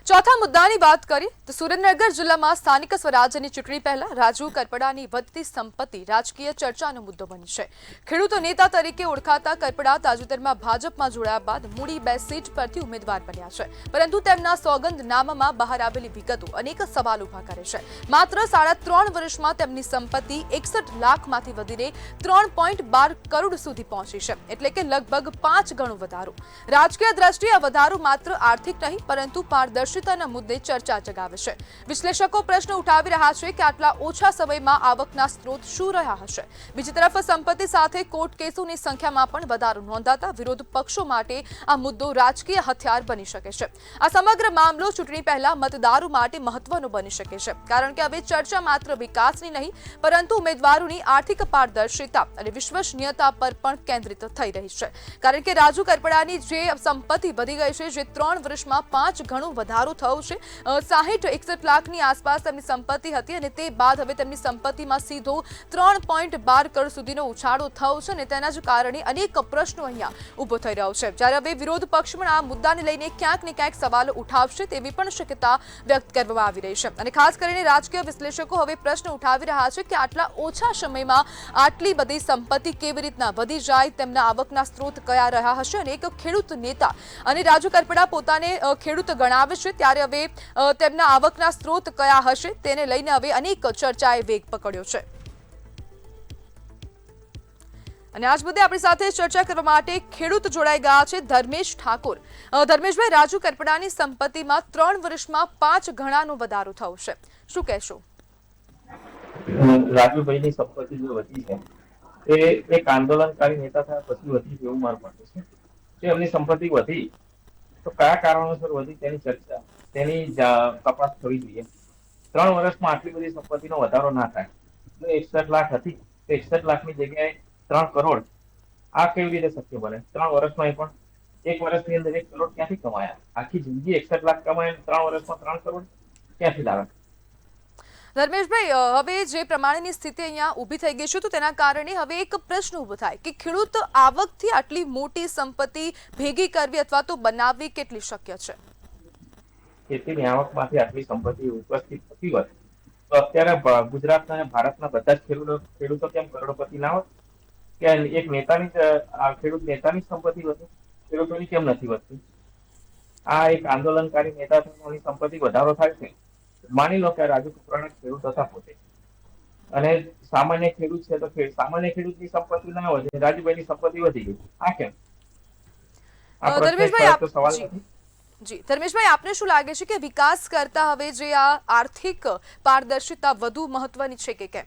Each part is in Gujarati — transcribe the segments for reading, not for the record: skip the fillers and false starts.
ચોથા મુદ્દાની વાત કરીએ તો સુરેન્દ્રનગર જિલ્લામાં સ્થાનિક સ્વરાજ્યની ચૂંટણી પહેલા રાજુ કરપડાની વધતી સંપત્તિ રાજકીય ચર્ચાનો મુદ્દો બની છે। ખેડૂતો નેતા તરીકે ઓળખાતા કરપડા તાજેતરમાં ભાજપમાં જોડાયા બાદ મૂડી 2 સીટ પરથી ઉમેદવાર બન્યા છે, પરંતુ તેમના સોગંદનામામાં બહાર આવેલી વિગતો અનેક સવાલ ઉભા કરે છે। માત્ર 3.5 વર્ષમાં તેમની સંપત્તિ 61 લાખમાંથી વધીને 3.12 કરોડ સુધી પહોંચી છે, એટલે કે લગભગ 5 ગણો વધારો। રાજકીય દ્રષ્ટિએ આ વધારો માત્ર આર્થિક નહીં પરંતુ પારદર્શિતાના મુદ્દે ચર્ચા જગાવે છે। વિશ્લેષકો પ્રશ્ન ઉઠાવી રહ્યા છે કે આટલા ઓછા સમયમાં આવકના સ્ત્રોત શું રહ્યા હશે। બીજી તરફ સંપત્તિ સાથે કોર્ટ કેસોની સંખ્યામાં પણ વધારો નોંધાતા વિરોધ પક્ષો માટે આ મુદ્દો રાજકીય હથિયાર બની શકે છે। આ સમગ્ર મામલો ચૂંટણી પહેલા મતદારો માટે મહત્વનો બની શકે છે, કારણ કે હવે ચર્ચા માત્ર વિકાસની નહીં પરંતુ ઉમેદવારોની આર્થિક પારદર્શિતા અને વિશ્વસનીયતા પર પણ કેન્દ્રિત થઈ રહી છે, કારણ કે રાજુ કરપડાની જે સંપત્તિ વધી ગઈ છે, જે 3 વર્ષમાં 5 ગણો વધારો થયો છે। 61 લાખની આસપાસ તેમની સંપત્તિ હતી અને તે બાદ હવે તેમની સંપત્તિમાં સીધો 3.12 કરોડ સુધીનો ઉછાળો થયો છે અને તેના જ કારણે અનેક પ્રશ્નો અહીંયા ઊભો થઈ રહ્યો છે। જ્યારે હવે વિરોધ પક્ષ પણ આ મુદ્દાને લઈને ક્યાંક ને ક્યાંક સવાલો ઉઠાવશે તેવી પણ શક્યતા વ્યક્ત કરવામાં આવી રહી છે અને ખાસ કરીને રાજકીય વિશ્લેષકો હવે પ્રશ્ન ઉઠાવી રહ્યા છે કે આટલા ઓછા સમયમાં આટલી બધી સંપત્તિ કેવી રીતના વધી જાય, તેમના આવકના સ્ત્રોત કયા રહ્યા હશે અને એક ખેડૂત નેતા અને રાજુ કરપડા પોતાને ખેડૂત ગણાવે છે, ત્યારે હવે તેમના આવકના સ્ત્રોત કયા હશે તેને લઈને હવે અનેક ચર્ચાએ વેગ પકડ્યો છે। અને આજ મુદ્દે આપણી સાથે ચર્ચા કરવા માટે ખેડૂત જોડાઈ ગયા છે ધર્મેશ ઠાકોર। ધર્મેશભાઈ, રાજુ કરપડાની સંપત્તિમાં 3 વર્ષમાં 5 ગણાનો વધારો થયો છે, શું કહેશો? રાજુભાઈની સંપત્તિ જે વધી છે એ એક આંદોલનકારી નેતા થયા પછી વધી એવું મારું માનવું છે કે એમની સંપત્તિ વધી તો કયા કારણોસર વધી તેની ચર્ચા, તેની તપાસ થવી જોઈએ। 3 વર્ષમાં આટલી બધી સંપત્તિનો વધારો ના થાય। 61 લાખ હતી, 61 લાખની જગ્યાએ 3 કરોડ, આ કેવી રીતે શક્ય બને? 3 વર્ષમાં પણ 1 વર્ષની અંદર 1 કરોડ ક્યાંથી કમાયા? આખી જિંદગી 61 લાખ કમાય, 3 વર્ષમાં 3 કરોડ ક્યાંથી લાવે? ધર્મેશભાઈ, હવે જે પ્રમાણેની સ્થિતિ અહીંયા ઊભી થઈ ગઈ છે તો તેના કારણે હવે એક પ્રશ્ન ઊભો થાય કે ખેડૂત આવકથી આટલી મોટી સંપત્તિ ભેગી કરવી અથવા તો બનાવવી કેટલી શક્ય છે? ખેતીની આવકમાંથી આટલી સંપત્તિ ઉપસ્થિત થતી હોય તો અત્યારે ગુજરાતના અને ભારતના બધા જ ખેડૂતો કેમ કરોડપતિ ના હોત? કે એક નેતાની ખેડૂત નેતાની સંપત્તિ વધે, ખેડૂતોની કેમ નથી વધતી? આ એક આંદોલનકારી નેતાની સંપત્તિ વધારો થાય છે। માની લો કે રાજુ કરપડા ખેડૂત હતા પોતે અને સામાન્ય ખેડૂત છે તો સામાન્ય ખેડૂતની સંપત્તિ ના વધે, રાજુભાઈની સંપત્તિ વધી ગઈ, આ કેમ? ધર્મેશભાઈ, આપને શું લાગે છે કે વિકાસ કરતા હવે જે આ આર્થિક પારદર્શિતા વધુ મહત્વની છે કે કેમ?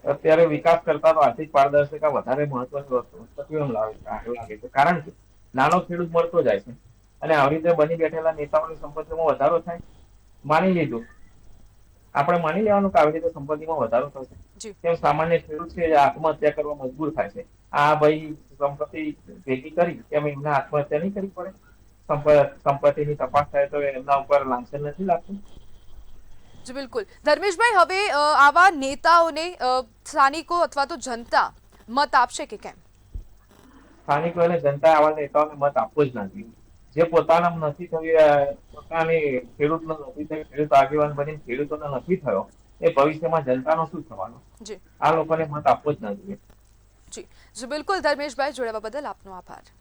અત્યારે વિકાસ કરતા તો આર્થિક પારદર્શિતા વધારે મહત્વની એમ લાગે છે, કારણ કે નાનો ખેડૂત મળતો જાય છે અને આવી રીતે બની બેઠેલા નેતાઓની સંપત્તિમાં વધારો થાય। માની લીધું, આપણે માની લેવાનું કે આવી રીતે સંપત્તિમાં વધારો થશે, તેમ સામાન્ય ખેડૂત છે આત્મહત્યા કરવા મજબૂર થાય છે। આ ભાઈ સંપત્તિ ભેગી કરી તેમ એમને આત્મહત્યા નહીં કરવી પડે? સંપત્તિની તપાસ થાય તો એમના ઉપર લાંછન નથી લાગતું? જી બિલકુલ ધર્મેશભાઈ, હવે આવા નેતાઓને સ્થાનિકો અથવા તો જનતા મત આપશે કે કેમ? સ્થાનિકો અને જનતા આવા નેતાઓને મત આપવો જ ના જોઈએ। જે પોતાના નથી થયું, પોતાની ખેડૂતનો નથી થયો, ખેડૂત આગેવાન બનીને ખેડૂતોનો નથી થયો, એ ભવિષ્યમાં જનતાનો શું થવાનો? આ લોકોને મત આપવો જ ના જોઈએ। જી બિલકુલ ધર્મેશભાઈ, જોડાવા બદલ આપનો આભાર।